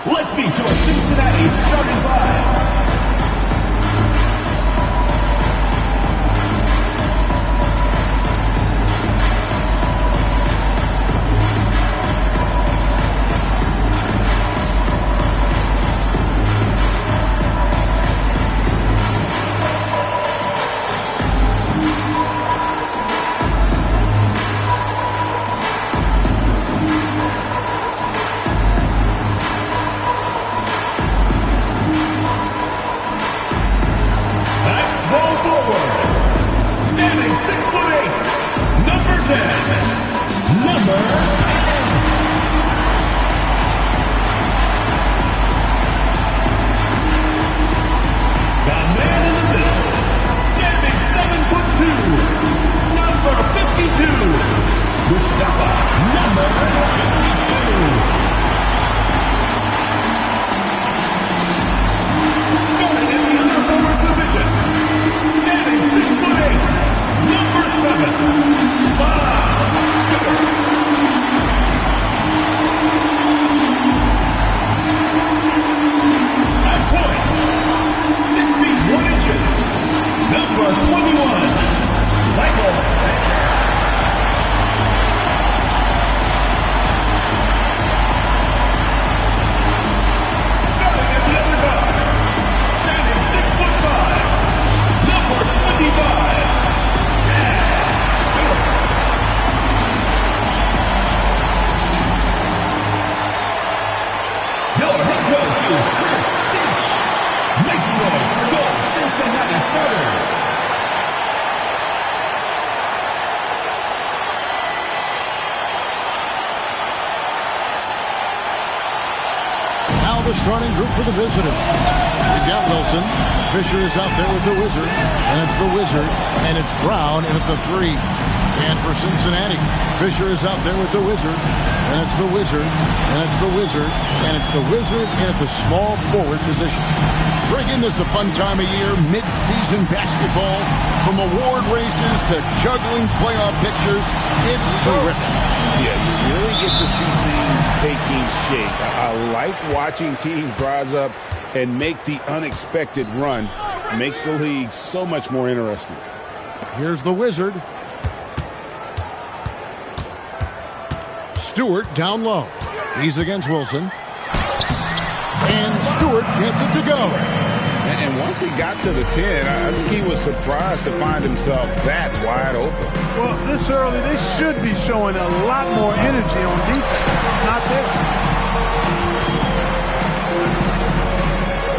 Let's meet your Cincinnati starting five. Cincinnati starters. Now the starting group for the visitors. We've got Wilson. Fisher is out there with the Wizard. And it's the Wizard. And it's Brown in at the 3. And for Cincinnati, Fisher is out there with the Wizard. And it's the Wizard. And it's the Wizard. And it's the Wizard in at the small forward position. Bringing this a fun time of year, mid-season basketball, from award races to juggling playoff pictures. It's terrific. Yeah, you really get to see things taking shape. I like watching teams rise up and make the unexpected run. It makes the league so much more interesting. Here's the Wizard. Stewart down low. He's against Wilson. And Stewart gets it to go. And once he got to the 10, I think he was surprised to find himself that wide open. Well, this early, they should be showing a lot more energy on defense. It's not there.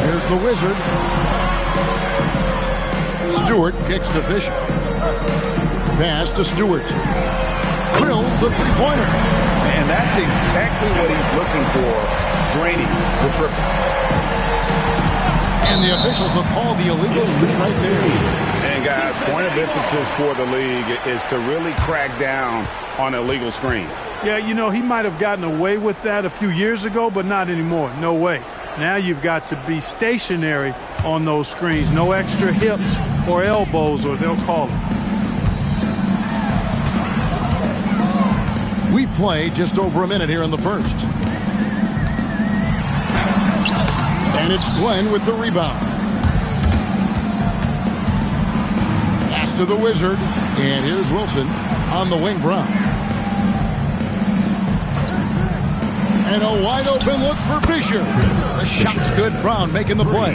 Here's the Wizard. Stewart kicks to Fisher. Pass to Stewart. Drills the three-pointer. And that's exactly what he's looking for, draining the triple. And the officials will call the illegal screen right there. And guys, point of emphasis for the league is to really crack down on illegal screens. Yeah, you know, he might have gotten away with that a few years ago, but not anymore. No way. Now you've got to be stationary on those screens. No extra hips or elbows, or they'll call it. We play just over a minute here in the first. And it's Glenn with the rebound. Pass to the Wizard. And here's Wilson on the wing. Brown. And a wide open look for Fisher. The shot's good. Brown making the play.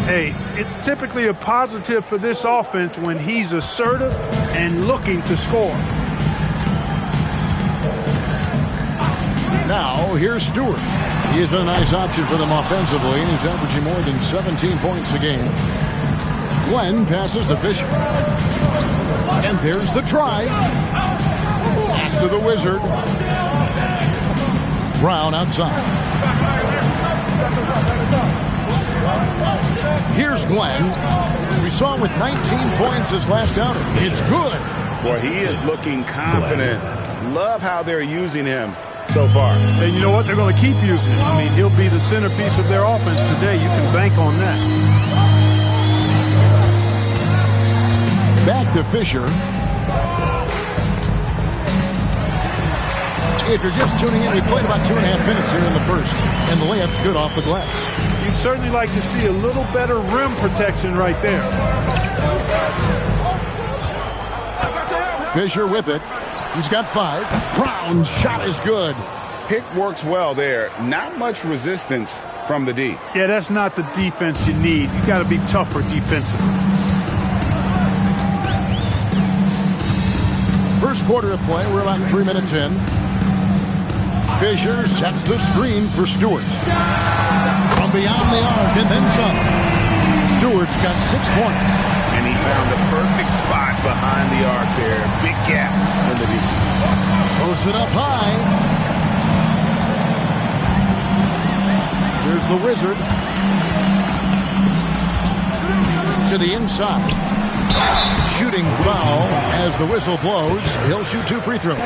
Hey, it's typically a positive for this offense when he's assertive and looking to score. Now, here's Stewart. He has been a nice option for them offensively, and he's averaging more than 17 points a game. Glenn passes to Fisher. And there's the try. Pass to the Wizard. Brown outside. Here's Glenn. We saw him with 19 points his last outing. It's good. Boy, he is looking confident. Love how they're using him so far. And you know what? They're going to keep using him. I mean, he'll be the centerpiece of their offense today. You can bank on that. Back to Fisher. If you're just tuning in, we played about 2.5 minutes here in the first, and the layup's good off the glass. You'd certainly like to see a little better rim protection right there. Fisher with it. He's got 5. Brown's shot is good. Pick works well there. Not much resistance from the D. Yeah, that's not the defense you need. You got to be tougher defensively. First quarter of play, we're about 3 minutes in. Fisher sets the screen for Stewart. From beyond the arc and then some. Stewart's got 6 points. And he found the perfect spot behind the arc there. Big gap in the D. Throws it up high. Here's the Wizard. To the inside. Shooting foul as the whistle blows. He'll shoot 2 free throws.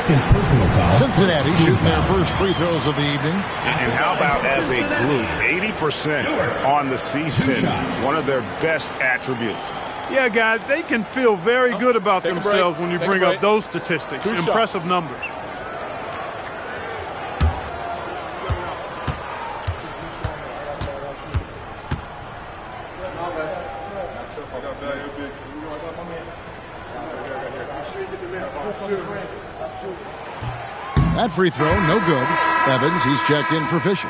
Cincinnati shooting their first free throws of the evening. And how about as a group, 80% on the season, one of their best attributes. Yeah, guys, they can feel very good about themselves when you bring up those statistics. Impressive numbers. That free throw, no good. Evans, he's checked in for Fisher.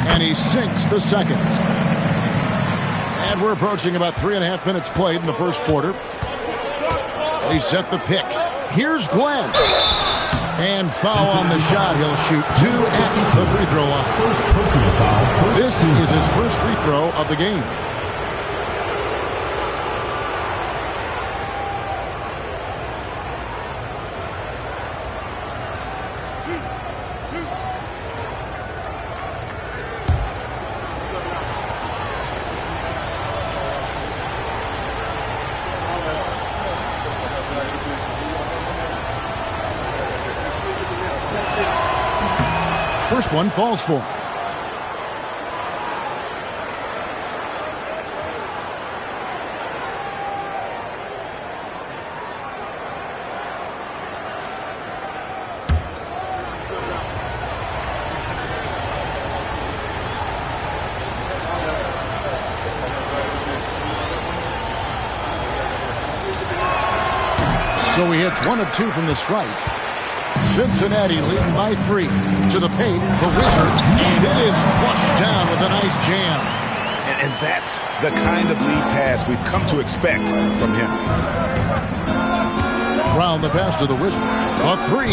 And he sinks the second. And we're approaching about 3.5 minutes played in the first quarter. They set the pick. Here's Glenn. And foul on the shot. He'll shoot 2 at the free throw line. This is his first free throw of the game. First one falls for him. So he hits 1 of 2 from the stripe. Cincinnati leading by 3 to the paint, the Wizard, and it is flushed down with a nice jam. And that's the kind of lead pass we've come to expect from him. Brown the pass to the Wizard. A 3.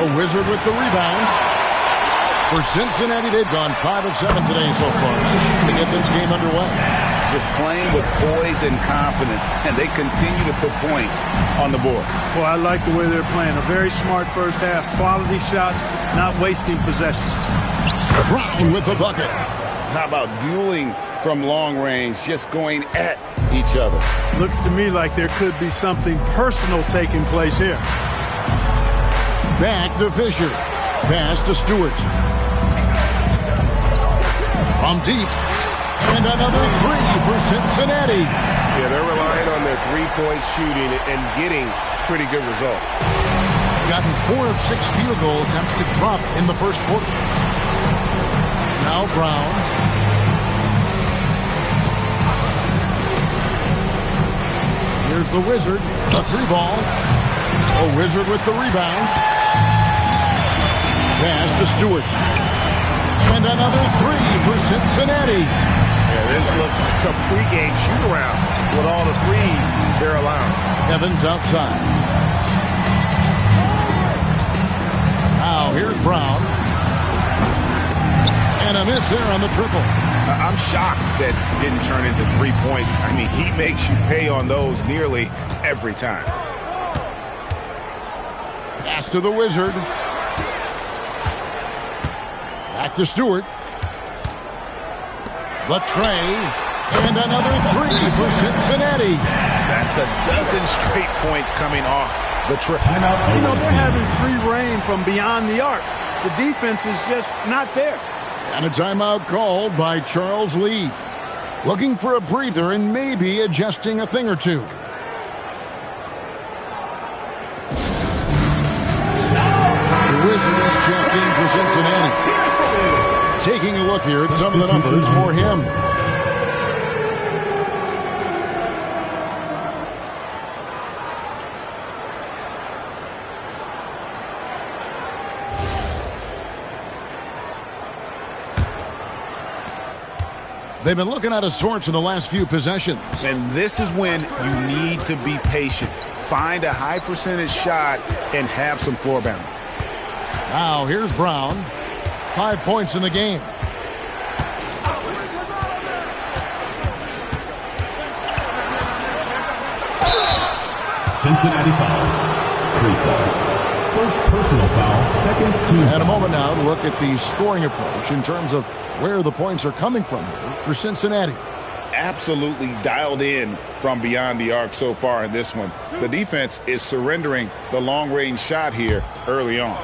The Wizard with the rebound. For Cincinnati, they've gone 5 of 7 today so far. Nice shooting to get this game underway. Just playing with poise and confidence, and they continue to put points on the board. Well, I like the way they're playing. A very smart first half. Quality shots, not wasting possessions. Brown with the bucket. How about dueling from long range, just going at each other? Looks to me like there could be something personal taking place here. Back to Fisher. Pass to Stewart. From deep. And another 3 for Cincinnati. Yeah, they're relying on their three-point shooting and getting pretty good results. Gotten 4 of 6 field goal attempts to drop in the first quarter. Now Brown. Here's the Wizard. A 3-ball. A Wizard with the rebound. Pass to Stewart. And another 3 for Cincinnati. Yeah, this looks like a pregame shoot-around with all the threes they're allowing. Evans outside. Now here's Brown. And a miss there on the triple. I'm shocked that didn't turn into 3 points. I mean, he makes you pay on those nearly every time. Pass to the Wizard. Back to Stewart. The tray, and another three for Cincinnati. That's a dozen straight points coming off the triple. You know, they're having free reign from beyond the arc. The defense is just not there. And a timeout called by Charles Lee. Looking for a breather and maybe adjusting a thing or two. The Wizard is checked in for Cincinnati. Taking a look here at some of the numbers for him. They've been looking out of sorts in the last few possessions. And this is when you need to be patient. Find a high percentage shot and have some floor balance. Now here's Brown. 5 points in the game. Cincinnati foul. 3 seconds. First personal foul, second team. And a moment now to look at the scoring approach in terms of where the points are coming from here for Cincinnati. Absolutely dialed in from beyond the arc so far in this one. The defense is surrendering the long-range shot here early on.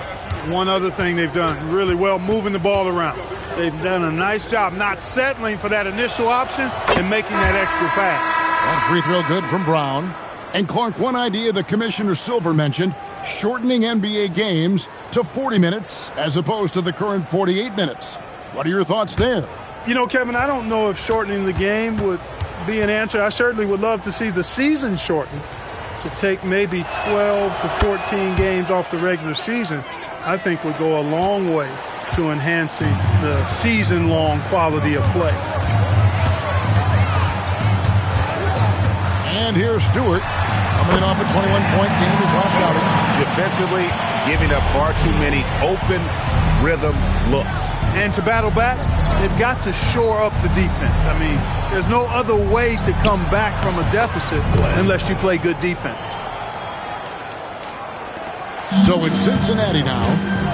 One other thing they've done really well, moving the ball around. They've done a nice job not settling for that initial option and making that extra pass. That free throw good from Brown. And Clark, one idea that Commissioner Silver mentioned, shortening NBA games to 40 minutes as opposed to the current 48 minutes. What are your thoughts there? You know, Kevin, I don't know if shortening the game would be an answer. I certainly would love to see the season shortened to take maybe 12 to 14 games off the regular season. I think would go a long way to enhancing the season-long quality of play. And here's Stewart coming off a 21-point game his last outing. Defensively, giving up far too many open rhythm looks. And to battle back, they've got to shore up the defense. I mean, there's no other way to come back from a deficit unless you play good defense. So it's Cincinnati now,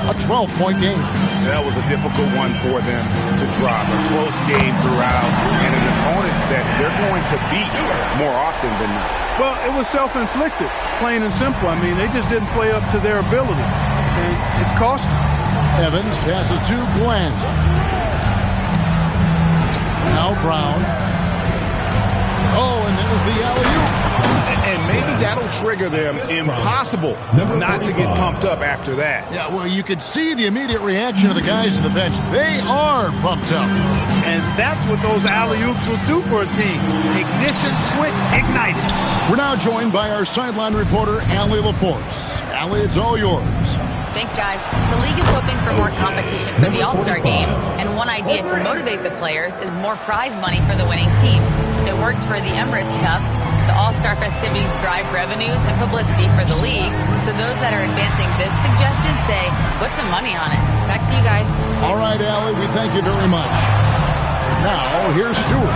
a 12-point game. That was a difficult one for them to drop. A close game throughout, and an opponent that they're going to beat more often than not. Well, it was self-inflicted, plain and simple. I mean, they just didn't play up to their ability, and it's cost them. Evans passes to Glenn. Now Brown. Oh, and there's the alley-oop. And maybe that'll trigger them. Impossible not to get pumped up after that. Yeah, well, you could see the immediate reaction of the guys on the bench. They are pumped up. And that's what those alley-oops will do for a team. Ignition switch ignited. We're now joined by our sideline reporter, Allie LaForce. Allie, it's all yours. Thanks, guys. The league is hoping for more competition for the All-Star game, and one idea to motivate the players is more prize money for the winning team. It worked for the Emirates Cup. The All-Star festivities drive revenues and publicity for the league, so those that are advancing this suggestion say, put some money on it. Back to you guys. All right, Allie, we thank you very much. Now, here's Stewart.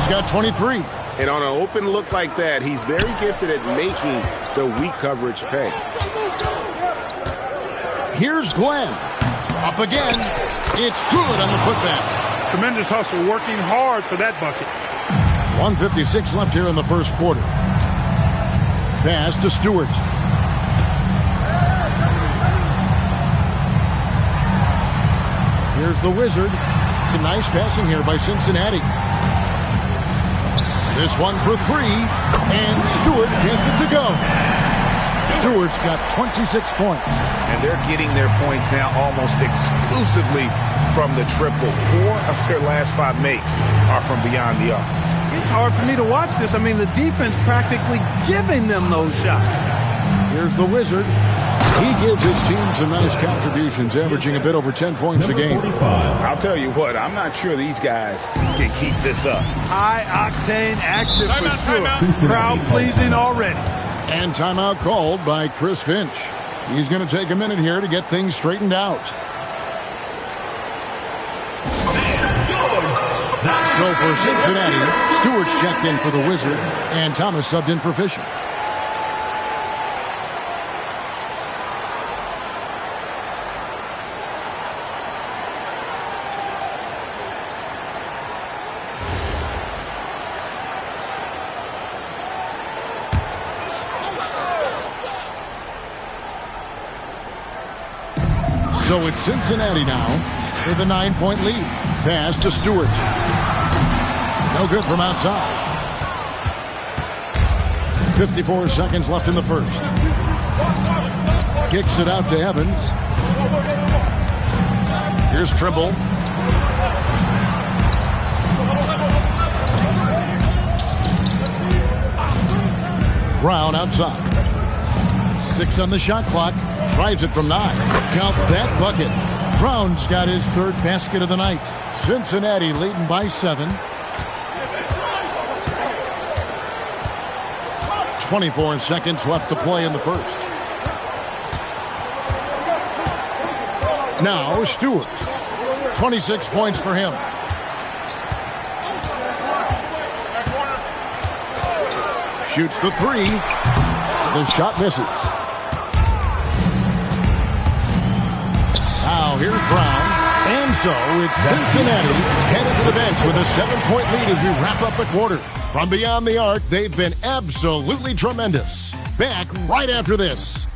He's got 23. And on an open look like that, he's very gifted at making the weak coverage pay. Here's Glenn. Up again. It's good on the putback. Tremendous hustle, working hard for that bucket. 1:56 left here in the first quarter. Pass to Stewart. Here's the Wizard. It's a nice passing here by Cincinnati. This one for three, and Stewart gets it to go. Stewart's got 26 points. And they're getting their points now almost exclusively from the triple. 4 of their last 5 makes are from beyond the arc. It's hard for me to watch this. I mean, the defense practically giving them those shots. Here's the Wizard. He gives his team some nice contributions, averaging a bit over 10 points a game. I'll tell you what, I'm not sure these guys can keep this up. High-octane action for sure. Crowd-pleasing already. And timeout called by Chris Finch. He's going to take a minute here to get things straightened out. So for Cincinnati, Stewart's checked in for the Wizard, and Thomas subbed in for Fisher. So it's Cincinnati now with a 9-point lead. Pass to Stewart. No good from outside. 54 seconds left in the first. Kicks it out to Evans. Here's Trimble. Brown outside. 6 on the shot clock. Tries it from 9. Count that bucket. Brown's got his 3rd basket of the night. Cincinnati leading by 7. 24 seconds left to play in the first. Now Stewart. 26 points for him. Shoots the 3. The shot misses. Now here's Brown. And so it's Cincinnati headed to the bench with a 7-point lead as we wrap up the quarter. From beyond the arc, they've been absolutely tremendous. Back right after this.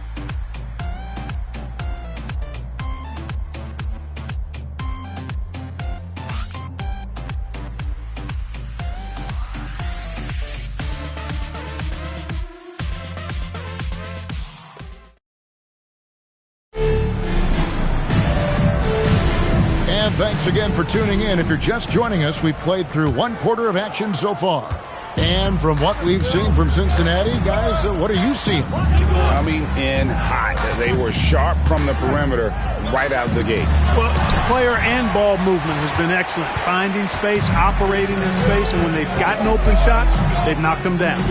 Thanks again for tuning in. If you're just joining us, we played through 1 quarter of action so far. And from what we've seen from Cincinnati, guys, what are you seeing? Coming in hot. They were sharp from the perimeter right out of the gate. Well, player and ball movement has been excellent. Finding space, operating in space, and when they've gotten open shots, they've knocked them down.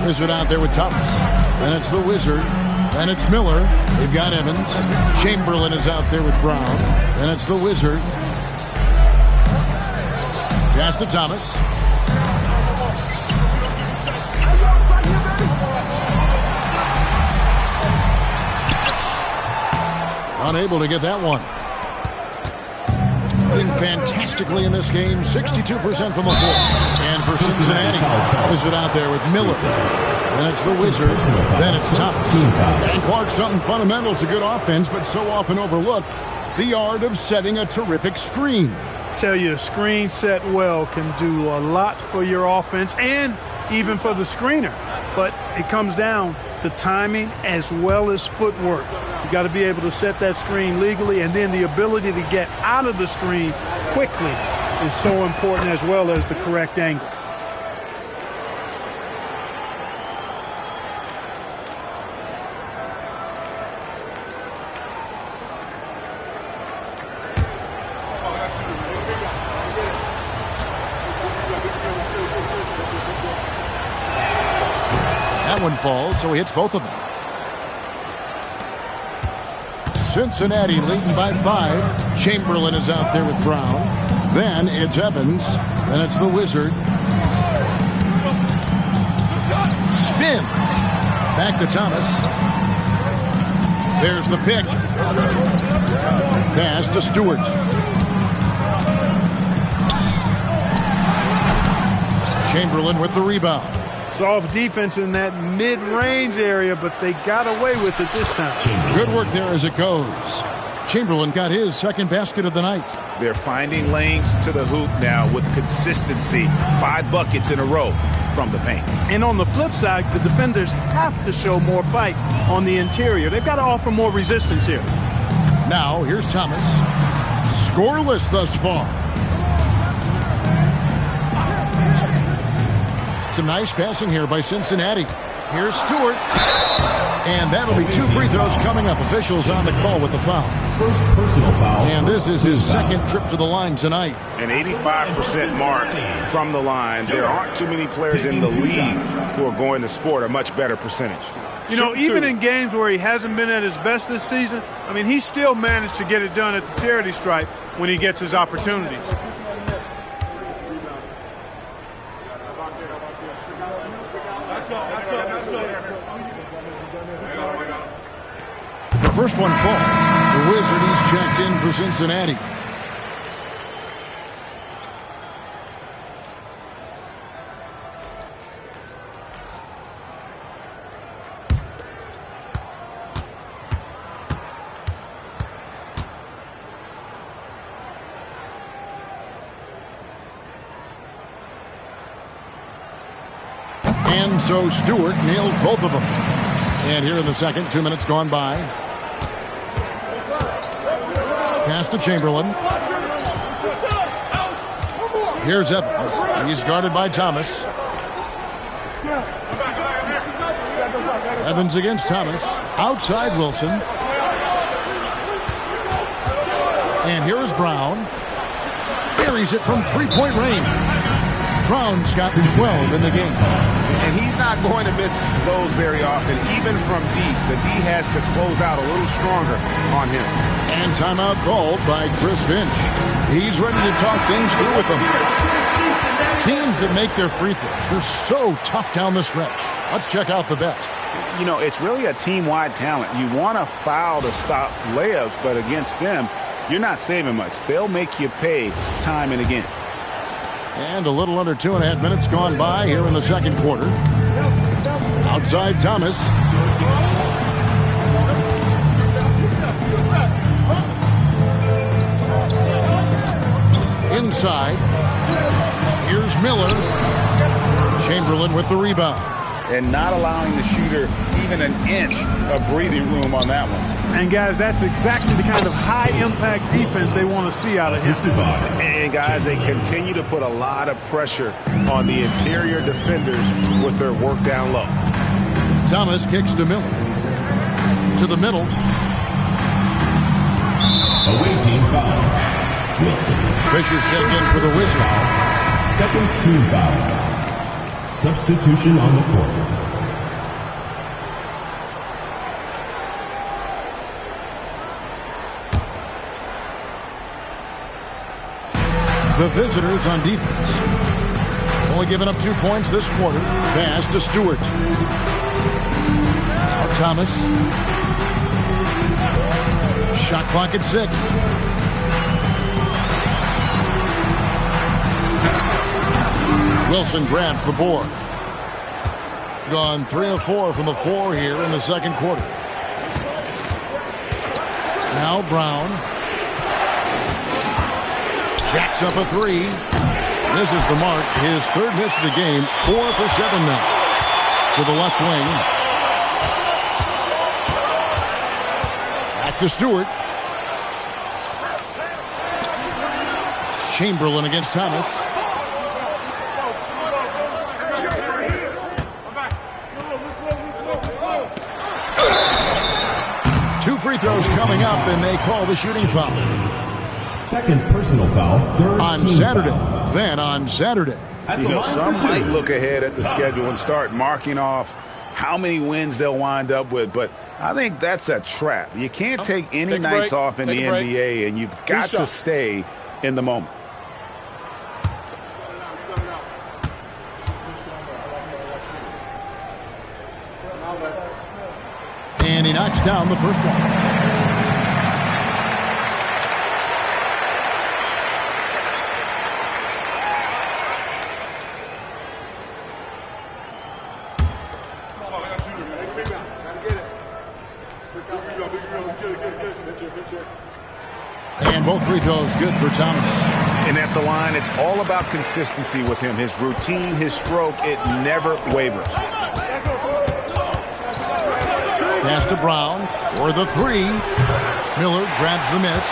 Wizard out there with Thomas. And it's the Wizard. And it's Miller. They've got Evans. Chamberlain is out there with Brown. And it's the Wizard. Pass to Thomas. Unable to get that one. Doing fantastically in this game. 62% from the floor. And for Cincinnati, Wizard out there with Miller. And it's the Wizard. Then it's Thomas. And Clark, something fundamental to good offense, but so often overlooked. The art of setting a terrific screen. Tell you, a screen set well can do a lot for your offense and even for the screener. But it comes down to timing as well as footwork. You got to be able to set that screen legally, and then the ability to get out of the screen quickly is so important, as well as the correct angle. One falls, so he hits both of them. Cincinnati leading by 5. Chamberlain is out there with Brown. Then it's Evans. Then it's the Wizard. Spins. Back to Thomas. There's the pick. Pass to Stewart. Chamberlain with the rebound. Soft defense in that mid-range area, but they got away with it this time. Good work there as it goes. Chamberlain got his 2nd basket of the night. They're finding lanes to the hoop now with consistency. 5 buckets in a row from the paint. And on the flip side, the defenders have to show more fight on the interior. They've got to offer more resistance here. Now, here's Thomas. Scoreless thus far. Some nice passing here by Cincinnati. Here's Stewart. And that'll be 2 free throws coming up. Officials on the call with the foul. First personal foul. And this is his 2nd trip to the line tonight. An 85% mark from the line. There aren't too many players in the league who are going to sport a much better percentage. You know, even in games where he hasn't been at his best this season, I mean, he still managed to get it done at the charity stripe when he gets his opportunities. The first one falls. The Wizard, he's checked in for Cincinnati. And so Stewart nailed both of them. And here in the second, 2 minutes gone by. Pass to Chamberlain. Here's Evans. He's guarded by Thomas. Evans against Thomas. Outside Wilson. And here is Brown. Buries it from three-point range. Brown's got 12 in the game. And he's not going to miss those very often, even from deep. The D has to close out a little stronger on him. And timeout called by Chris Finch. He's ready to talk things through with them. Teams that make their free throws, they're so tough down the stretch. Let's check out the best. You know, it's really a team-wide talent. You want to foul to stop layups, but against them, you're not saving much. They'll make you pay time and again. And a little under 2.5 minutes gone by here in the second quarter. Outside Thomas. Inside. Here's Miller. Chamberlain with the rebound. And not allowing the shooter even an inch of breathing room on that one. And, guys, that's exactly the kind of high-impact defense they want to see out of him. And, guys, they continue to put a lot of pressure on the interior defenders with their work down low. Thomas kicks to Miller. To the middle. Away team foul. Wilson. Fisher's check in for the Wizards. Second team foul. Substitution on the court. The visitors on defense. Only giving up 2 points this quarter. Pass to Stewart. Now Thomas. Shot clock at 6. Wilson grabs the board. Gone 3 of 4 from the floor here in the second quarter. Now Brown. Jacks up a 3. Misses the mark. His third miss of the game. 4 for 7 now. To the left wing. Back to Stewart. Chamberlain against Thomas. Two free throws coming up, and they call the shooting foul. Second personal foul. Third on Saturday. Foul. Then on Saturday. You know, some might look ahead at the schedule and start marking off how many wins they'll wind up with, but I think that's a trap. You can't take any nights off in the NBA, and you've got to stay in the moment. And he knocks down the first one. And both free throws good for Thomas. And at the line, it's all about consistency with him. His routine, his stroke, it never wavers. Pass to Brown for the 3. Miller grabs the miss.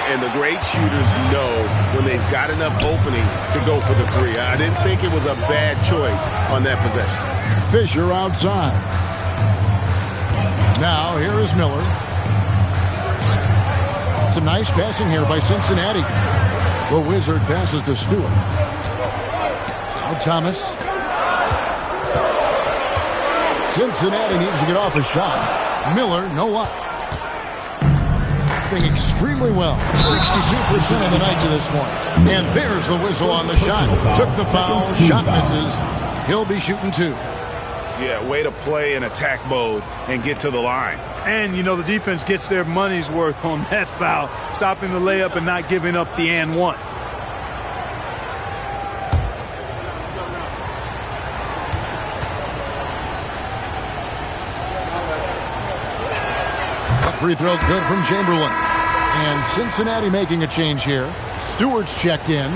And the great shooters know when they've got enough opening to go for the 3. I didn't think it was a bad choice on that possession. Fisher outside. Now here is Miller. Some nice passing here by Cincinnati. The Wizard passes to Stewart. Now Thomas. Cincinnati needs to get off a shot. Miller, no luck. Doing extremely well. 62% of the night to this point. And there's the whistle on the shot. Took the foul. Shot misses. He'll be shooting 2. Yeah, way to play in attack mode and get to the line. And, you know, the defense gets their money's worth on that foul. Stopping the layup and not giving up the and one. Free throw good from Chamberlain. And Cincinnati making a change here. Stewart's checked in.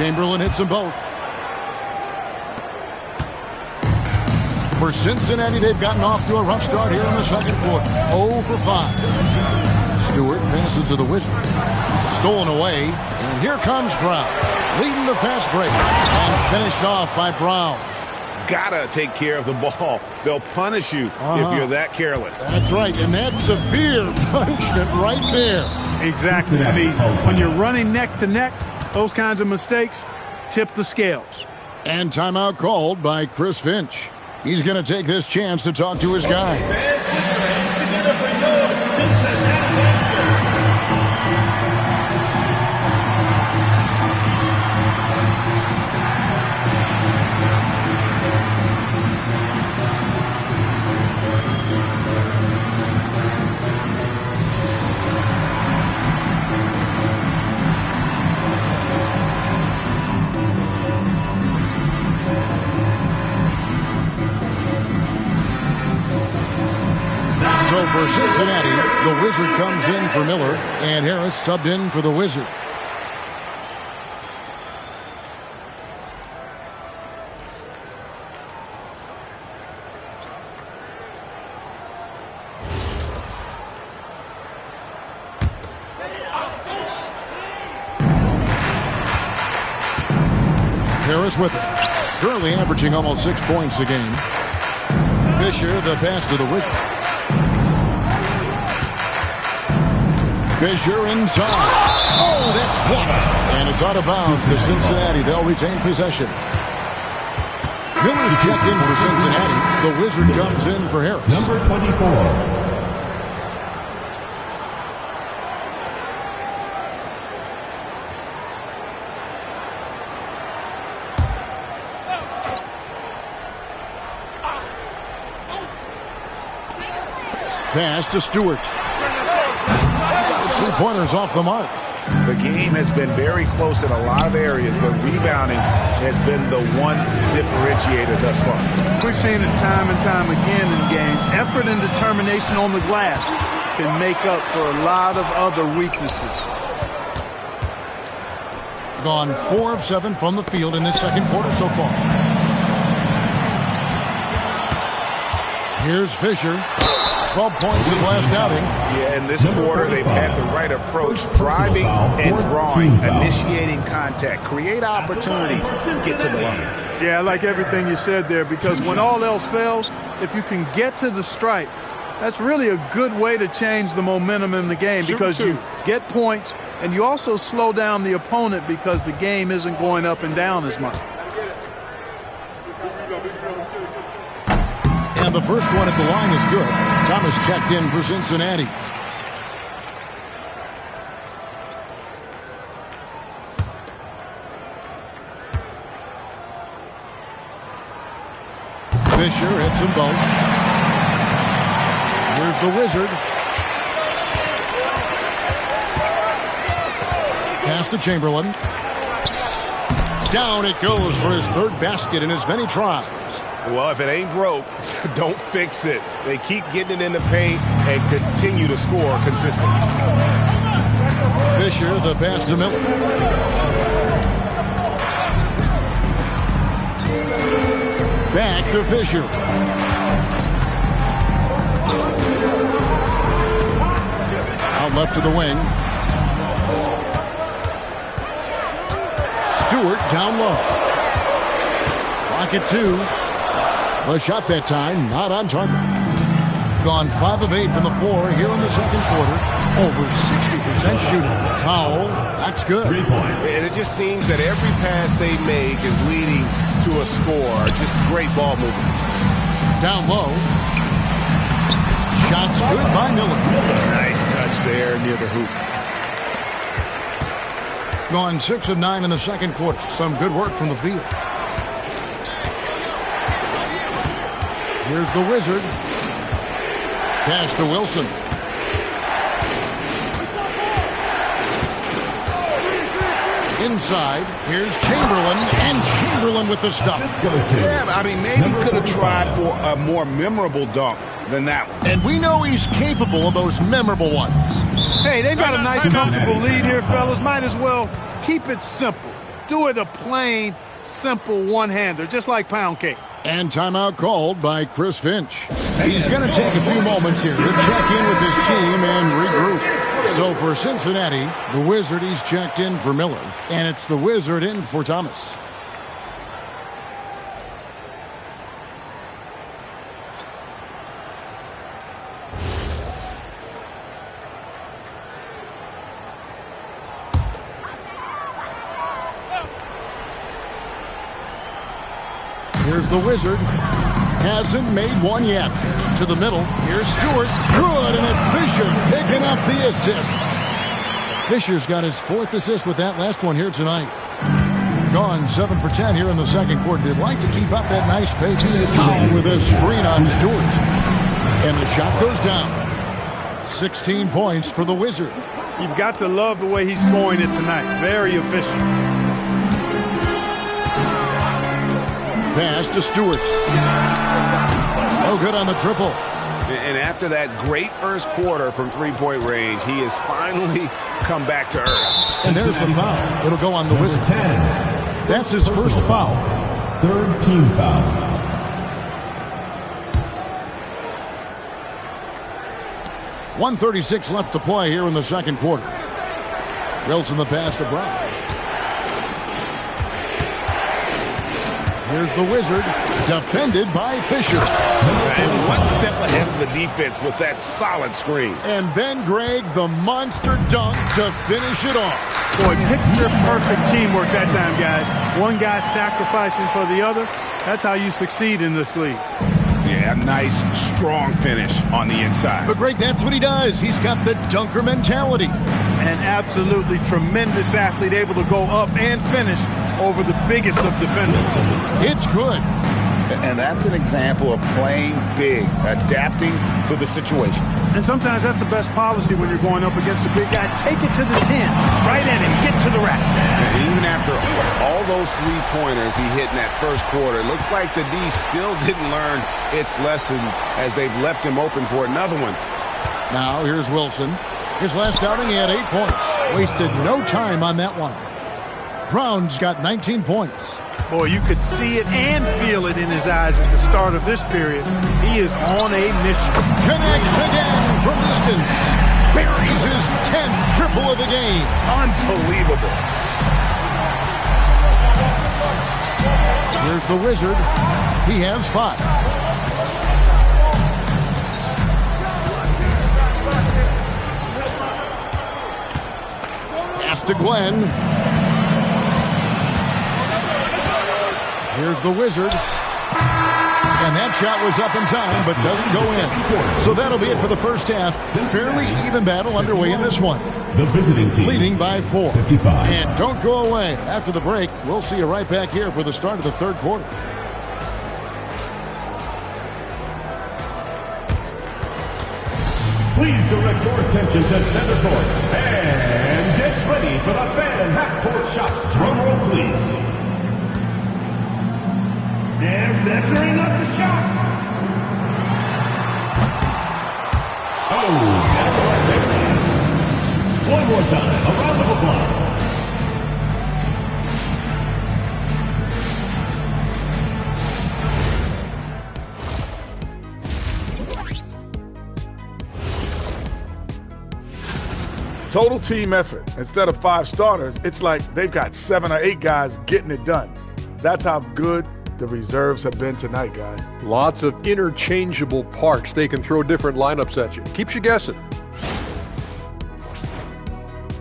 Chamberlain hits them both. For Cincinnati, they've gotten off to a rough start here in the second quarter. 0 for 5. Stewart passes to the Wizard. Stolen away, and here comes Brown. Leading the fast break, and finished off by Brown. Gotta take care of the ball. They'll punish you if you're that careless. That's right, and that's severe punishment right there. Exactly. I mean, when you're running neck to neck, those kinds of mistakes tip the scales. And timeout called by Chris Finch. He's going to take this chance to talk to his guy. So for Cincinnati, the Wizard comes in for Miller, and Harris subbed in for the Wizard. Harris with it. Currently averaging almost 6 points a game. Fisher, the pass to the Wizard. Fisher inside. Oh, that's blocked. And it's out of bounds to Cincinnati. They'll retain possession. Miller's checked in for Cincinnati. The Wizard comes in for Harris. Number 24. Pass to Stewart. 3-pointers off the mark. The game has been very close in a lot of areas, but rebounding has been the one differentiator thus far. We've seen it time and time again in games. Effort and determination on the glass can make up for a lot of other weaknesses. Gone 4 of 7 from the field in this second quarter so far. Here's Fisher. 12 points his last outing. Yeah, in this quarter, they've had the right approach, driving and drawing, initiating contact, create opportunities, get to the line. Yeah, I like everything you said there, because when all else fails, if you can get to the stripe, that's really a good way to change the momentum in the game, because you get points and you also slow down the opponent because the game isn't going up and down as much. And the first one at the line is good. Thomas checked in for Cincinnati. Fisher hits them both. Here's the Wizard. Pass to Chamberlain. Down it goes for his third basket in as many tries. Well, if it ain't broke, don't fix it. They keep getting it in the paint and continue to score consistently. Fisher, the pass to Miller. Back to Fisher. Out left to the wing. Stewart down low. Clock at 2. The shot that time, not on target. Gone 5 of 8 from the floor here in the second quarter. Over 60% shooting. Powell, that's good. 3 points. And it just seems that every pass they make is leading to a score. Just great ball movement. Down low. Shots good by Miller. Nice touch there near the hoop. Gone 6 of 9 in the second quarter. Some good work from the field. Here's the Wizard. Pass to Wilson. Inside, here's Chamberlain, and Chamberlain with the stuff. Yeah, I mean, maybe could have tried for a more memorable dunk than that one. And we know he's capable of those memorable ones. Hey, they've got a nice, comfortable lead here, fellas. Might as well keep it simple. do it a plain, simple one-hander, just like pound cake. And timeout called by Chris Finch. He's going to take a few moments here to check in with his team and regroup. So for Cincinnati, the Wizard, he's checked in for Miller, and it's the Wizard in for Thomas. Here's the Wizard. Hasn't made one yet. To the middle. Here's Stewart. Good, and it's Fisher picking up the assist. Fisher's got his 4th assist with that last one here tonight. Gone 7 for 10 here in the second quarter. They'd like to keep up that nice pace. Powell with a screen on Stewart. And the shot goes down. 16 points for the Wizard. You've got to love the way he's scoring it tonight. Very efficient. Pass to Stewart. No good on the triple. And after that great first quarter from three-point range, he has finally come back to earth. And there's the foul. It'll go on the Wizard. That's his first foul. 3rd team foul. .136 left to play here in the second quarter. Wilson the pass to Brown. Here's the Wizard, defended by Fisher. And one step ahead of the defense with that solid screen. And then, Greg, the monster dunk to finish it off. Boy, picture-perfect teamwork that time, guys. One guy sacrificing for the other. That's how you succeed in this league. Yeah, nice, strong finish on the inside. But, Greg, that's what he does. He's got the dunker mentality. An absolutely tremendous athlete, able to go up and finish over the biggest of defenders. It's good. And that's an example of playing big, adapting to the situation. And sometimes that's the best policy when you're going up against a big guy. Take it to the 10, right at him, get to the rack. And even after all those three-pointers he hit in that first quarter, it looks like the D still didn't learn its lesson as they've left him open for another one. Now here's Wilson. His last outing, he had 8 points. Wasted no time on that one. Brown's got 19 points. Boy, you could see it and feel it in his eyes at the start of this period. He is on a mission. Connects again from distance. Buries his 10th triple of the game. Unbelievable. Here's the Wizard. He has 5. Pass to Glenn. Here's the Wizard. And that shot was up in time, but doesn't go in. So that'll be it for the first half. Fairly even battle underway in this one. The visiting team leading by 4. 55. And don't go away. After the break, we'll see you right back here for the start of the third quarter. Please direct your attention to center court. And get ready for the fan half-court shot. Drum roll, please. They're measuring up the shot. Oh, one more time. A round of applause. Total team effort. Instead of 5 starters, it's like they've got 7 or 8 guys getting it done. That's how good the reserves have been tonight, guys. Lots of interchangeable parts. They can throw different lineups at you. Keeps you guessing.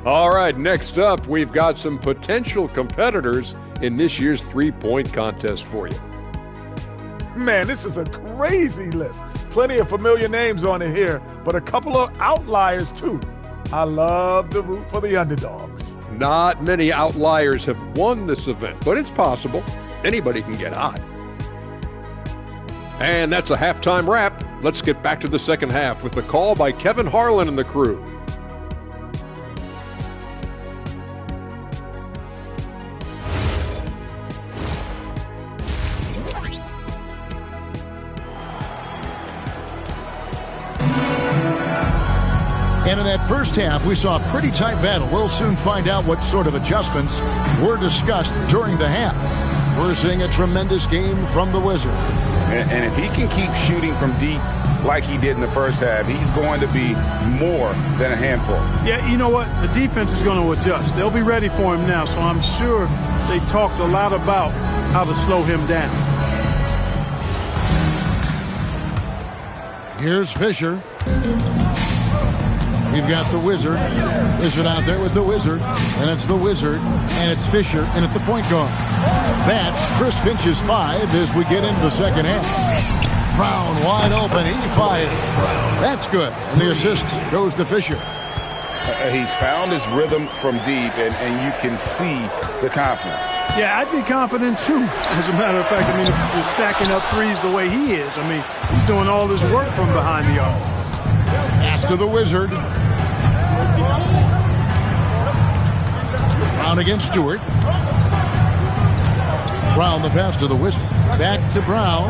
All right, next up, we've got some potential competitors in this year's three-point contest for you. Man, this is a crazy list. Plenty of familiar names on it here, but a couple of outliers, too. I love to root for the underdogs. Not many outliers have won this event, but it's possible. Anybody can get hot. And that's a halftime wrap. Let's get back to the second half with the call by Kevin Harlan and the crew. And in that first half, we saw a pretty tight battle. We'll soon find out what sort of adjustments were discussed during the half. We're seeing a tremendous game from the Wizard. And if he can keep shooting from deep like he did in the first half, he's going to be more than a handful. Yeah, you know what? The defense is going to adjust. They'll be ready for him now, so I'm sure they talked a lot about how to slow him down. Here's Fisher. We've got the Wizard. Wizard out there with the Wizard. And it's the Wizard. And it's Fisher. And at the point guard. That's Chris Finch's 5 as we get into the second half. Brown wide open. He fired. That's good. And the assist goes to Fisher. He's found his rhythm from deep, and you can see the confidence. Yeah, I'd be confident too. As a matter of fact, I mean, if you're stacking up threes the way he is, I mean, he's doing all this work from behind the arc. Pass to the Wizard. Brown against Stewart. Brown the pass to the Wizard. Back to Brown.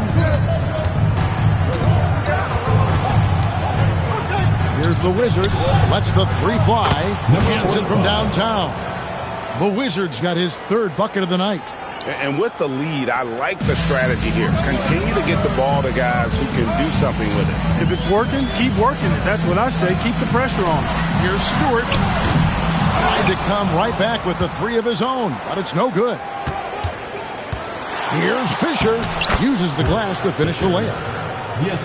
Here's the Wizard. Lets the 3 fly. Hansen from downtown. The Wizard's got his 3rd bucket of the night. And with the lead, I like the strategy here. Continue to get the ball to guys who can do something with it. If it's working, keep working it. That's what I say. Keep the pressure on. Here's Stewart. Tried to come right back with the 3 of his own, but it's no good. Here's Fisher. Uses the glass to finish the layup.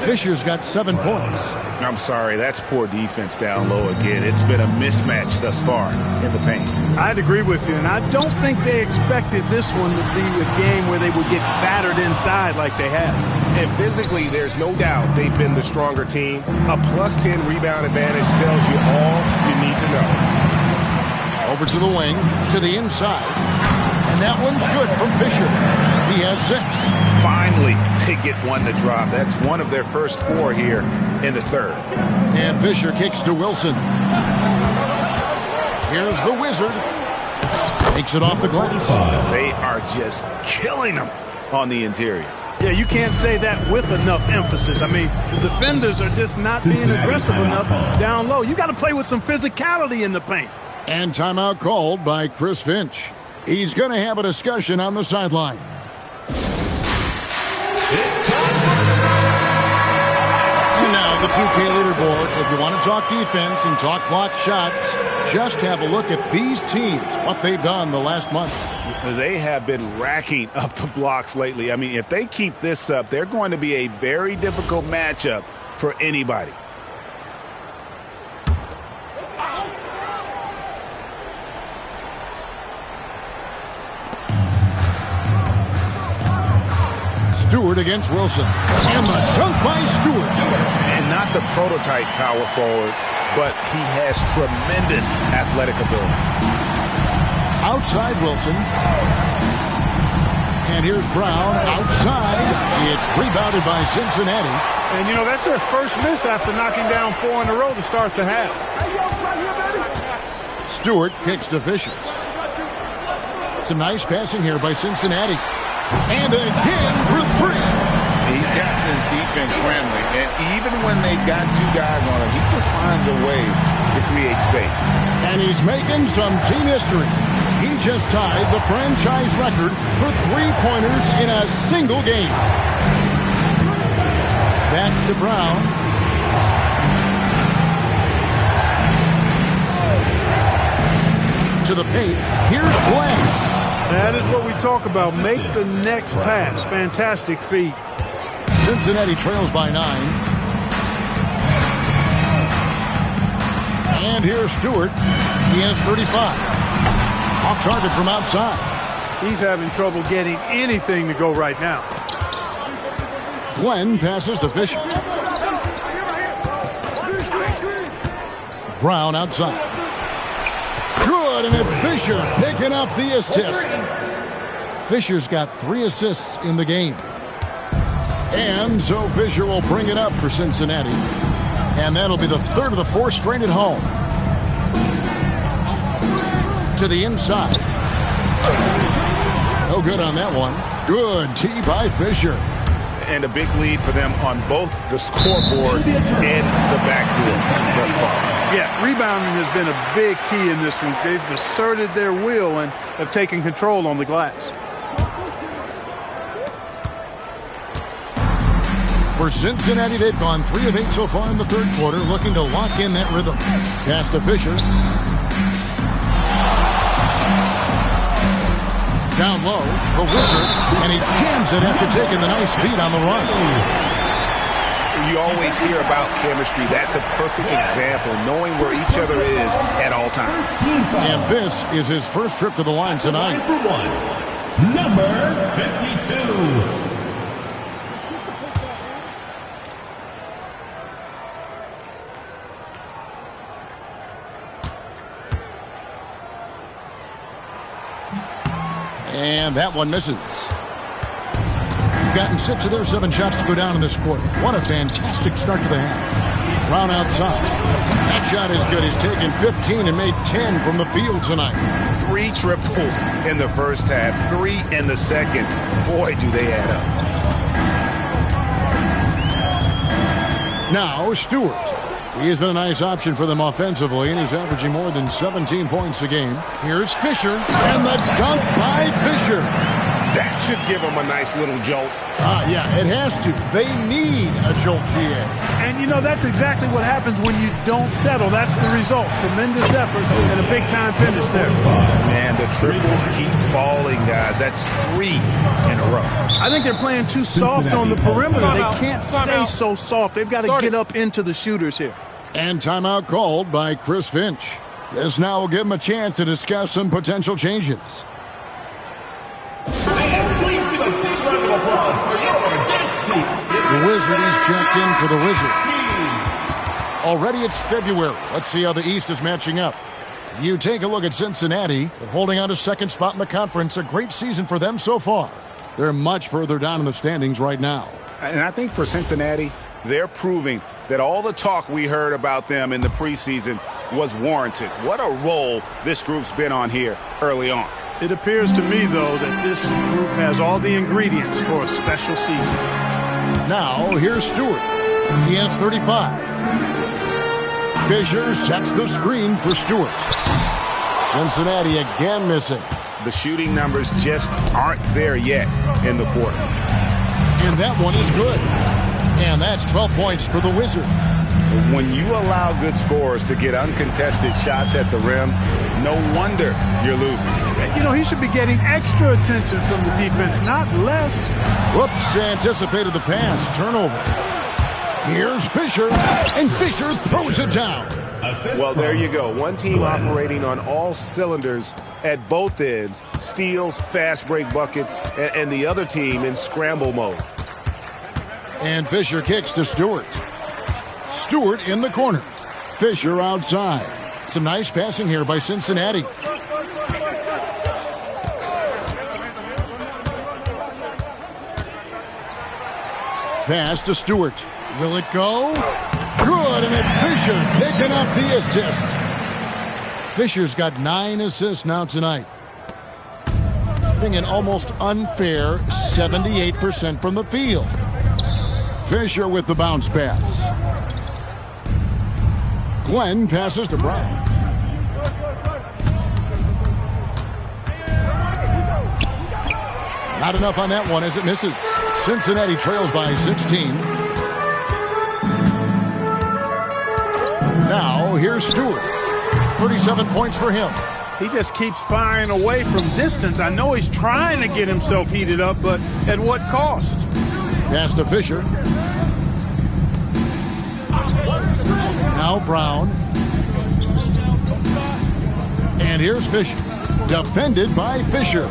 Fisher's got 7 points. I'm sorry, that's poor defense down low again. It's been a mismatch thus far in the paint. I'd agree with you, and I don't think they expected this one to be a game where they would get battered inside like they have. And physically, there's no doubt they've been the stronger team. A +10 rebound advantage tells you all you need to know. Over to the wing, to the inside. And that one's good from Fisher. He has 6. Finally, they get one to drop. That's one of their first 4 here in the 3rd. And Fisher kicks to Wilson. Here's the Wizard. Takes it off the glass. They are just killing them on the interior. Yeah, you can't say that with enough emphasis. I mean, the defenders are just not being aggressive enough down low. You got to play with some physicality in the paint. And timeout called by Chris Finch. He's going to have a discussion on the sideline. And now the 2K leaderboard. If you want to talk defense and talk block shots, just have a look at these teams, what they've done the last month. They have been racking up the blocks lately. I mean, if they keep this up, they're going to be a very difficult matchup for anybody. Stewart against Wilson. And the dunk by Stewart. And not the prototype power forward, but he has tremendous athletic ability. Outside Wilson. And here's Brown outside. It's rebounded by Cincinnati. And, you know, that's their first miss after knocking down 4 in a row to start the half. Stewart kicks to Fisher. Some nice passing here by Cincinnati. And again for 3. He's got this defense scrambling, and even when they've got 2 guys on him, he just finds a way to create space. And he's making some team history. He just tied the franchise record for 3-pointers in a single game. Back to Brown. To the paint. Here's Glenn. That is what we talk about. Make the next pass. Fantastic feat. Cincinnati trails by 9. And here's Stewart. He has 35. Off target from outside. He's having trouble getting anything to go right now. Glenn passes to Fisher. Brown outside. Good, and it's Fisher picking up the assist. Fisher's got 3 assists in the game. And so Fisher will bring it up for Cincinnati. And that'll be the 3rd of the 4 straight at home. To the inside. No good on that one. Good tee by Fisher. And a big lead for them on both the scoreboard and the backboard thus far. Yeah, rebounding has been a big key in this one. They've asserted their will and have taken control on the glass. For Cincinnati, they've gone 3 of 8 so far in the third quarter, looking to lock in that rhythm. Pass to Fisher. Down low, the Wizard, and he jams it after taking the nice feed on the run. You always hear about chemistry. That's a perfect example, knowing where each other is at all times. And this is his first trip to the line tonight. Number 52. And that one misses. Gotten 6 of their 7 shots to go down in this quarter. What a fantastic start to the half. Brown outside. That shot is good. He's taken 15 and made 10 from the field tonight. 3 triples in the first half, 3 in the second. Boy, do they add up. Now Stewart. He has been a nice option for them offensively, and he's averaging more than 17 points a game. Here's Fisher, and the dunk by Fisher. That should give them a nice little jolt. Yeah, it has to. They need a jolt, GA. And, you know, that's exactly what happens when you don't settle. That's the result. Tremendous effort and a big-time finish there. Man, the triples keep falling, guys. That's 3 in a row. I think they're playing too soft on the perimeter. They can't stay so soft. They've got to get up into the shooters here. And timeout called by Chris Finch. This now will give him a chance to discuss some potential changes. The Wizard is checked in for the Wizard. Already it's February. Let's see how the East is matching up. You take a look at Cincinnati. They're holding on to second spot in the conference. A great season for them so far. They're much further down in the standings right now. And I think for Cincinnati, they're proving that all the talk we heard about them in the preseason was warranted. What a role this group's been on here early on. It appears to me, though, that this group has all the ingredients for a special season. Now, here's Stewart. He has 35. Fisher sets the screen for Stewart. Cincinnati again missing. The shooting numbers just aren't there yet in the quarter. And that one is good. And that's 12 points for the Wizard. When you allow good scorers to get uncontested shots at the rim, no wonder you're losing. You know, he should be getting extra attention from the defense, not less. Whoops, anticipated the pass. Turnover. Here's Fisher, and Fisher throws it down. Well, there you go. One team operating on all cylinders at both ends. Steals, fast break buckets, and the other team in scramble mode. And Fisher kicks to Stewart. Stewart in the corner. Fisher outside. Some nice passing here by Cincinnati. Pass to Stewart. Will it go? Good, and it's Fisher picking up the assist. Fisher's got 9 assists now tonight. Being an almost unfair 78% from the field. Fisher with the bounce pass. Glenn passes to Brown. Not enough on that one as it misses. Cincinnati trails by 16. Now here's Stewart. 37 points for him. He just keeps firing away from distance. I know he's trying to get himself heated up, but at what cost? Pass to Fisher. Now Brown. And here's Fisher. Defended by Fisher.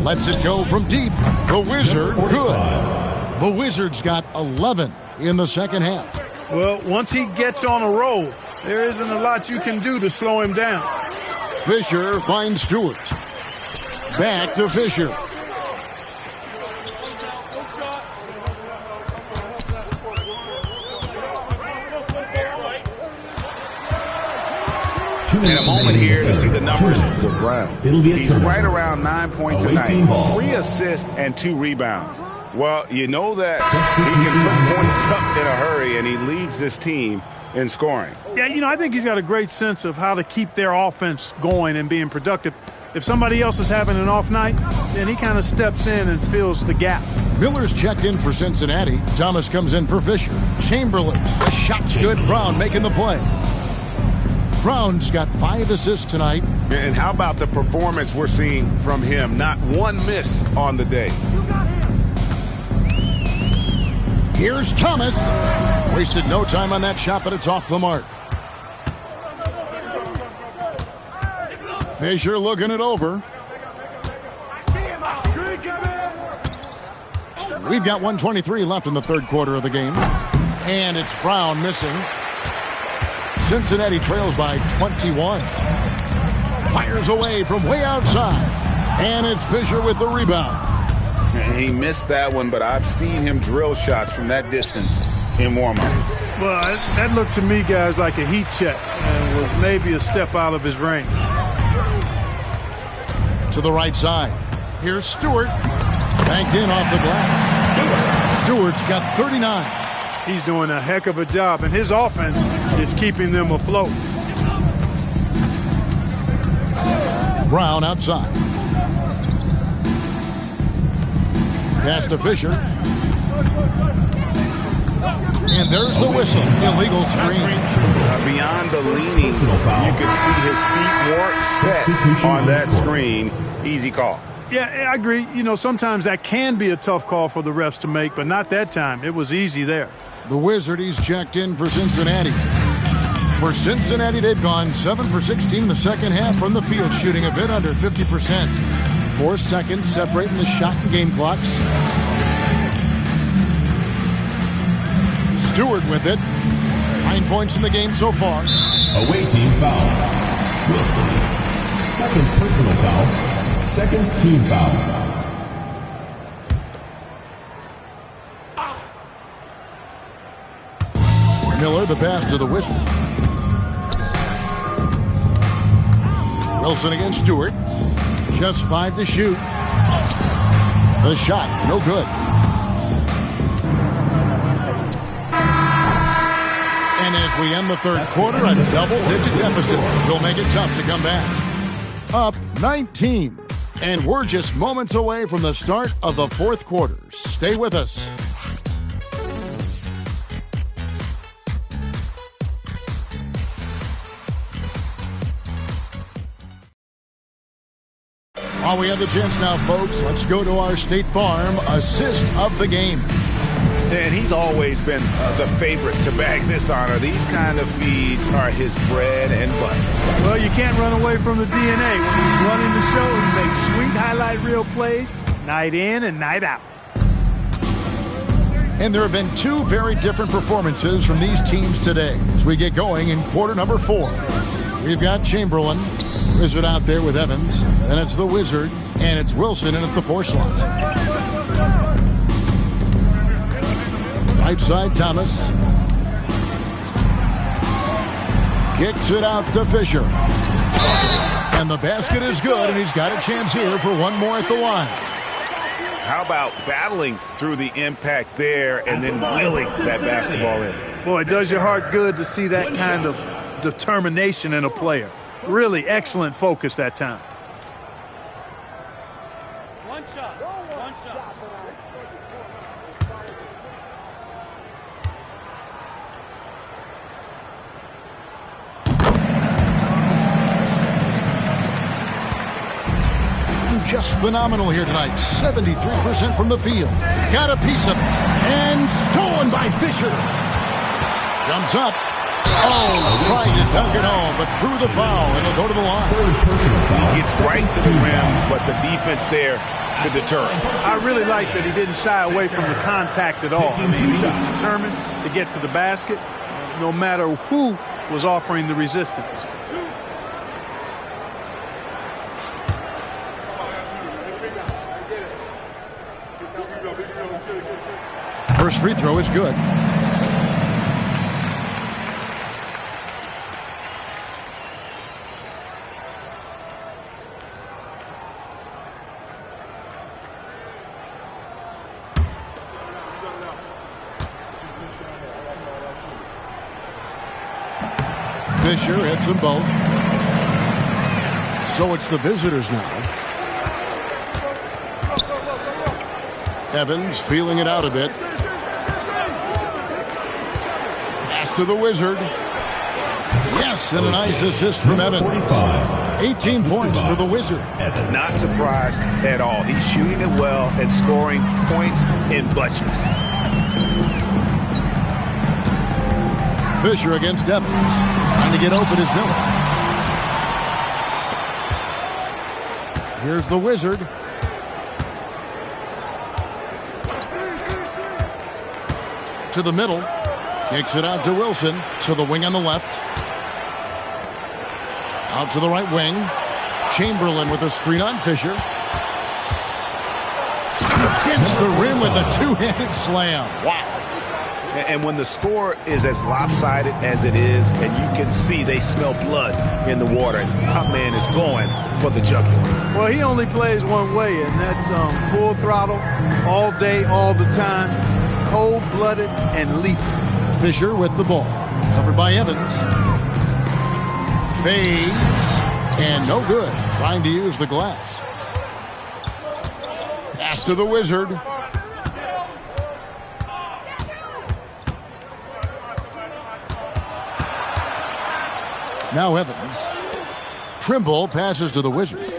Lets it go from deep. The Wizard, good. The Wizards got 11 in the second half. Well, once he gets on a roll, there isn't a lot you can do to slow him down. Fisher finds Stewart. Back to Fisher. And a moment here to see the numbers for Brown. He's right around 9 points a night, 3 assists and 2 rebounds. Well, you know that he can put points up in a hurry, and he leads this team in scoring. Yeah, I think he's got a great sense of how to keep their offense going and being productive. If somebody else is having an off night, then he kind of steps in and fills the gap. Miller's checked in for Cincinnati. Thomas comes in for Fisher. Chamberlain, the shot's good. Brown making the play. Brown's got 5 assists tonight. And how about the performance we're seeing from him? Not one miss on the day. Here's Thomas. Wasted no time on that shot, but it's off the mark. Fisher looking it over. We've got 1:23 left in the third quarter of the game. And it's Brown missing. Cincinnati trails by 21. Fires away from way outside. And it's Fisher with the rebound. He missed that one, but I've seen him drill shots from that distance in warm-up. Well, that looked to me, guys, like a heat check and was maybe a step out of his range. To the right side. Here's Stewart. Banked in off the glass. Stewart's got 39. He's doing a heck of a job, and his offense is keeping them afloat. Brown outside. Pass to Fisher. And there's the whistle. Illegal screen. Beyond the leaning, you could see his feet weren't set on that screen. Easy call. Yeah, I agree. Sometimes that can be a tough call for the refs to make, but not that time. It was easy there. The Wizard, he's checked in for Cincinnati. For Cincinnati, they've gone 7 for 16 in the second half from the field, shooting a bit under 50%. 4 seconds separating the shot and game clocks. Stewart with it. 9 points in the game so far. Away team foul. Wilson. Second personal foul. Second team foul. Miller, the pass to the Wizard. Wilson against Stewart. Just 5 to shoot. The shot, no good. And as we end the third quarter, a double-digit deficit will make it tough to come back. Up 19. And we're just moments away from the start of the fourth quarter. Stay with us. While we have the chance now, folks, let's go to our State Farm assist of the game. And he's always been the favorite to bag this honor. These kind of feeds are his bread and butter. Well, you can't run away from the DNA. When he's running the show, he makes sweet highlight reel plays night in and night out. And there have been 2 very different performances from these teams today as we get going in quarter number 4. We've got Chamberlain, Wizard out there with Evans. Then it's the Wizard, and it's Wilson in at the 4 slot. Right side, Thomas. Kicks it out to Fisher. And the basket is good, and he's got a chance here for one more at the line. How about battling through the impact there and then willing that basketball in? Boy, it does your heart good to see that kind of determination in a player. Really excellent focus that time. One shot. Just phenomenal here tonight. 73% from the field. Got a piece of it. And stolen by Fisher. Jumps up. Oh, trying to dunk it home, but drew the foul, and he'll go to the line. He gets right to the rim, but the defense there to deter him. I really like that he didn't shy away from the contact at all. I mean, he was determined to get to the basket, no matter who was offering the resistance. First free throw is good. Fisher hits them both. So it's the visitors now. Evans feeling it out a bit. Pass to the Wizard. Yes, and a nice assist from Evans. 18 points for the Wizard. Not surprised at all. He's shooting it well and scoring points in bunches. Fisher against Evans. Trying to get open is Miller. Here's the Wizard. To the middle. Kicks it out to Wilson. To the wing on the left. Out to the right wing. Chamberlain with a screen on Fisher. Against the rim with a two-handed slam. Wow. And when the score is as lopsided as it is, and you can see they smell blood in the water, and our man is going for the jugular. Well, he only plays one way, and that's full throttle, all day, all the time, cold-blooded and lethal. Fisher with the ball. Covered by Evans. Fades. And no good. Trying to use the glass. Pass to the Wizard. Now Evans. Trimble passes to the Wizard.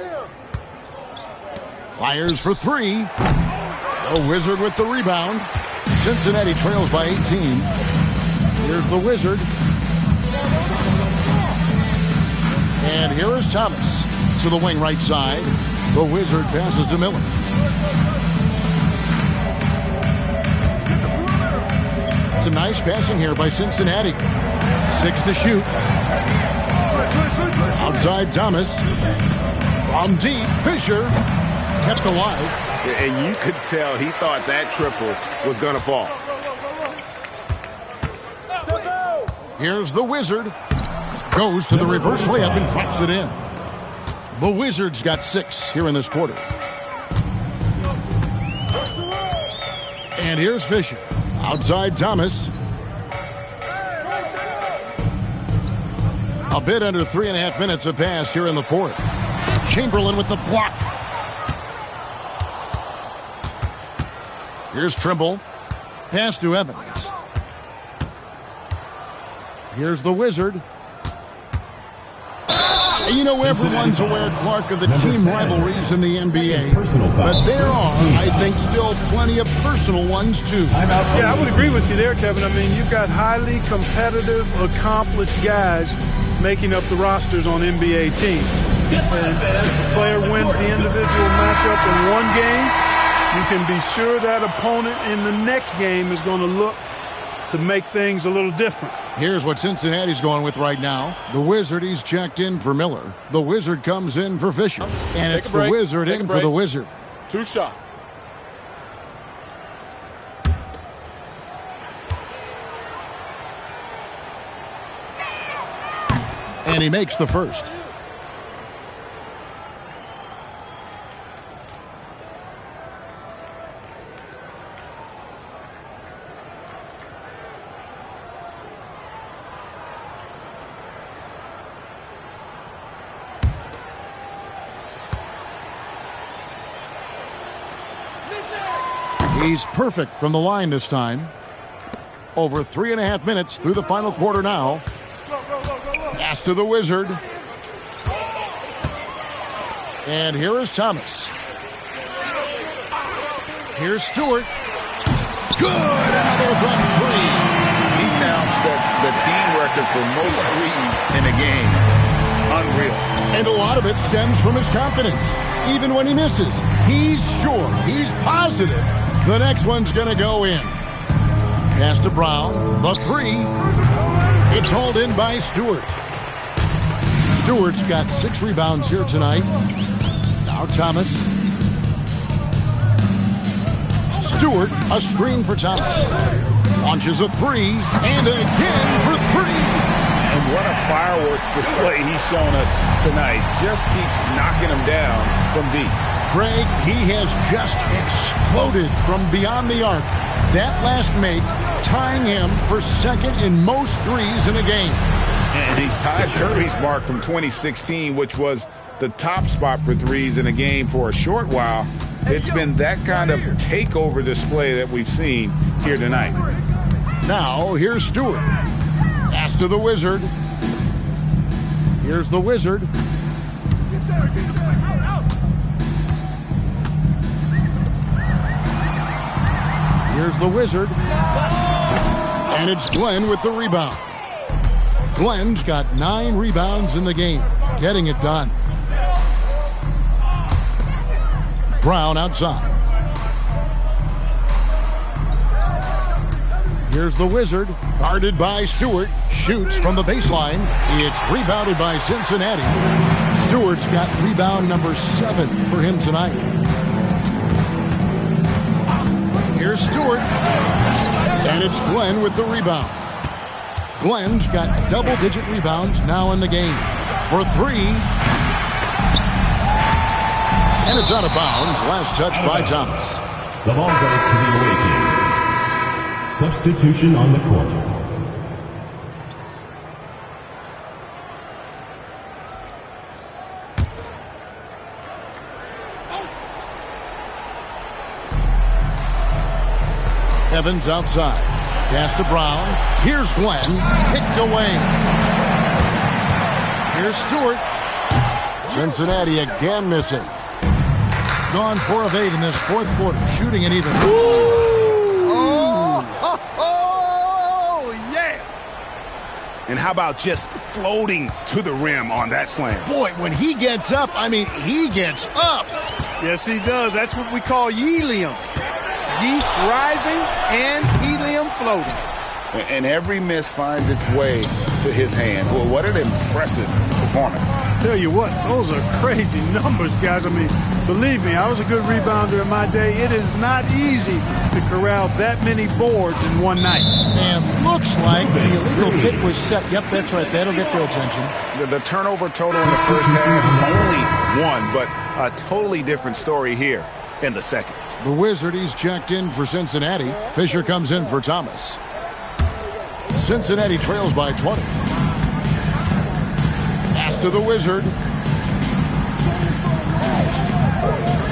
Fires for three. The Wizard with the rebound. Cincinnati trails by 18. Here's the Wizard. And here is Thomas to the wing right side. The Wizard passes to Miller. It's a nice passing here by Cincinnati. 6 to shoot. Outside Thomas. From deep, Fisher kept alive. And you could tell he thought that triple was going to fall. Here's the Wizard. Goes to the reverse layup and drops it in. The Wizards got 6 here in this quarter. And here's Fisher. Outside Thomas. A bit under 3.5 minutes have passed here in the fourth. Chamberlain with the block. Here's Trimble. Pass to Evans. Here's the Wizard. You know, everyone's aware, Clark, of the team rivalries in the NBA. But there are, I think, still plenty of personal ones, too. Yeah, I would agree with you there, Kevin. I mean, you've got highly competitive, accomplished guys making up the rosters on NBA teams. And if a player wins the individual matchup in one game, you can be sure that opponent in the next game is going to look to make things a little different. Here's what Cincinnati's going with right now. The Wizard, he's checked in for Miller. The Wizard comes in for Fisher. And it's the Wizard in for the Wizard. 2 shots. And he makes the first. He's perfect from the line this time. Over 3.5 minutes through the final quarter now. Pass to the Wizard. And here is Thomas. Here's Stewart. Good. Another from 3. He's now set the team record for most threes in a game. Unreal. And a lot of it stems from his confidence. Even when he misses, he's sure, he's positive the next one's going to go in. Pass to Brown. The 3. It's hauled in by Stewart. Stewart's got 6 rebounds here tonight. Now Thomas. Stewart, a screen for Thomas. Launches a 3, and again for 3. And what a fireworks display he's shown us tonight. Just keeps knocking him down from deep. Craig, he has just exploded from beyond the arc. That last make tying him for second in most threes in a game. And he's tied Curry's mark from 2016, which was the top spot for threes in a game for a short while. It's been that kind of takeover display that we've seen here tonight. Now, here's Stewart. Pass to the Wizard. Here's the Wizard. Here's the Wizard. And it's Glenn with the rebound. Glenn's got 9 rebounds in the game, getting it done. Brown outside. Here's the Wizard, guarded by Stewart, shoots from the baseline. It's rebounded by Cincinnati. Stewart's got rebound number 7 for him tonight. Here's Stewart, and it's Glenn with the rebound. Glenn's got double-digit rebounds now in the game. For 3. And it's out of bounds. Last touch by Thomas. The ball goes to the away team. Substitution on the court. Evans outside. Pass to Brown. Here's Glenn. Picked away. Here's Stewart. Cincinnati again missing. Gone 4 of 8 in this fourth quarter. Shooting it even. Yeah! And how about just floating to the rim on that slam? Boy, when he gets up, I mean, he gets up. Yes, he does. That's what we call helium. Yeast rising and helium floating. And every miss finds its way to his hand. Well, what an impressive performance. Tell you what, those are crazy numbers, guys. I mean, believe me, I was a good rebounder in my day. It is not easy to corral that many boards in one night. And looks like the illegal pick was set. Yep, that's right. That'll get their attention. The turnover total in the first half, only 1, but a totally different story here in the second. The Wizard, he's checked in for Cincinnati. Fisher comes in for Thomas. Cincinnati trails by 20. Pass to the Wizard.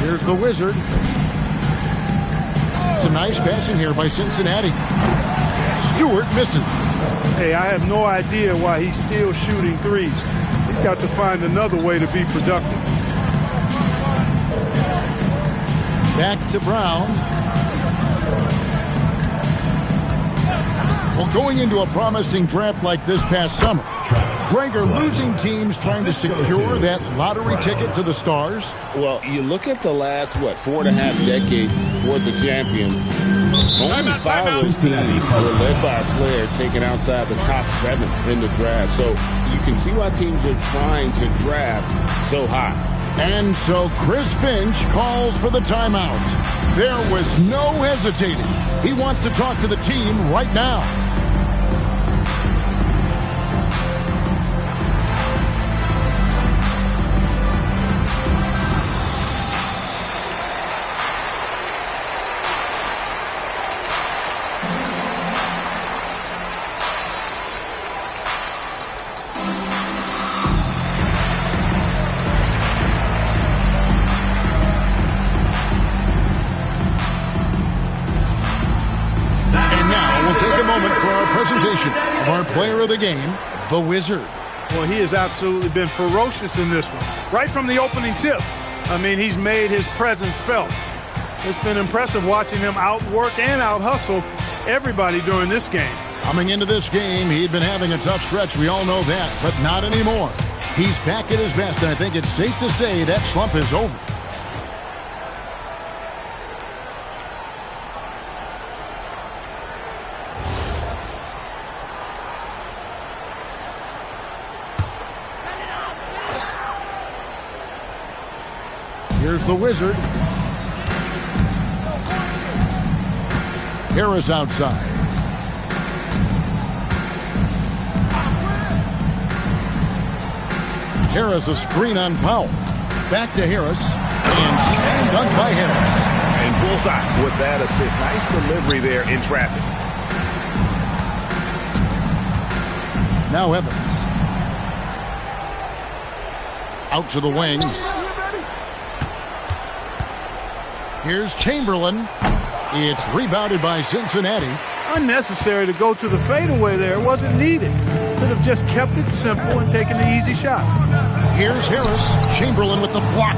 Here's the Wizard. It's a nice passing here by Cincinnati. Stewart misses. Hey, I have no idea why he's still shooting threes. He's got to find another way to be productive. Back to Brown. Well, going into a promising draft like this past summer, Greg, are losing teams trying to secure that lottery ticket to the stars? Well, you look at the last, 4.5 decades worth of champions. Only 5 of those teams were led by a player taken outside the top 7 in the draft. So you can see why teams are trying to draft so high. And so Chris Finch calls for the timeout. There was no hesitating. He wants to talk to the team right now. Presentation of our player of the game, the Wizard. Well, he has absolutely been ferocious in this one. Right from the opening tip. I mean, he's made his presence felt. It's been impressive watching him outwork and out-hustle everybody during this game. Coming into this game, he'd been having a tough stretch. We all know that, but not anymore. He's back at his best, and I think it's safe to say that slump is over. Here's the Wizard. Harris outside. Harris a screen on Powell. Back to Harris. And slam dunk by Harris. And bullseye with that assist. Nice delivery there in traffic. Now Evans. Out to the wing. Here's Chamberlain. It's rebounded by Cincinnati. Unnecessary to go to the fadeaway there. It wasn't needed. Could have just kept it simple and taken the easy shot. Here's Harris. Chamberlain with the block.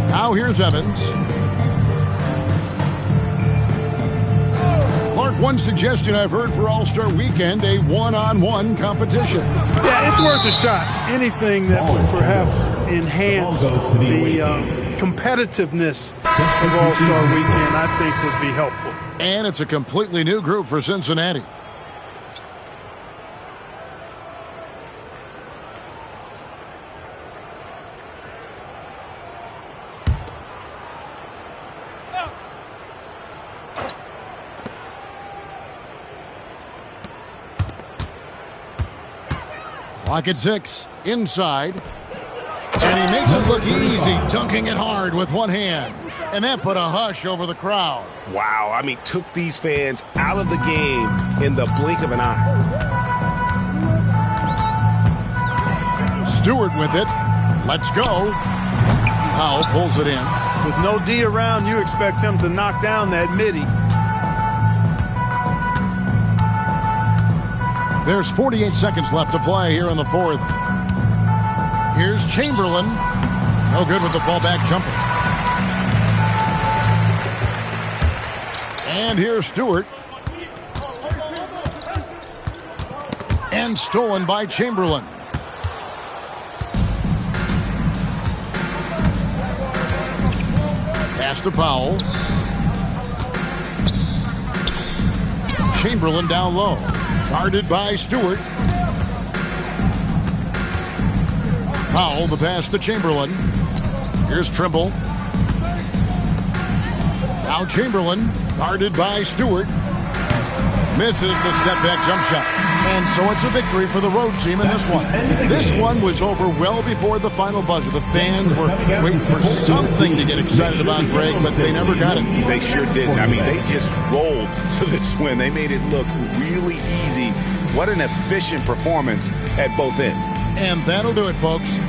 Now here's Evans. Clark, one suggestion I've heard for All-Star Weekend, a one-on-one competition. Yeah, it's worth a shot. Anything that would perhaps enhance the competitiveness of All-Star Weekend, I think would be helpful. And it's a completely new group for Cincinnati. Clock at 6. Inside. And he makes it look easy, dunking it hard with one hand. And that put a hush over the crowd. Wow, I mean, took these fans out of the game in the blink of an eye. Stewart with it. Let's go. Powell pulls it in. With no D around, you expect him to knock down that midi. There's 48 seconds left to play here in the fourth. Here's Chamberlain. No good with the fallback jumper. And here's Stewart. And stolen by Chamberlain. Pass to Powell. Chamberlain down low. Guarded by Stewart. Powell, the pass to Chamberlain. Here's Trimble. Now Chamberlain, guarded by Stewart. Misses the step-back jump shot. And so it's a victory for the road team in this one. This one was over well before the final buzzer. The fans were waiting for something to get excited about, Greg, but they never got it. They sure didn't. I mean, they just rolled to this win. They made it look really easy. What an efficient performance at both ends. And that'll do it, folks.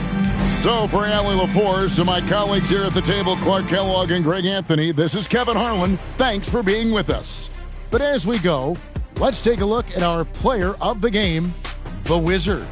So for Allie LaForce, to my colleagues here at the table, Clark Kellogg and Greg Anthony, this is Kevin Harlan. Thanks for being with us. But as we go, let's take a look at our player of the game, the Wizard.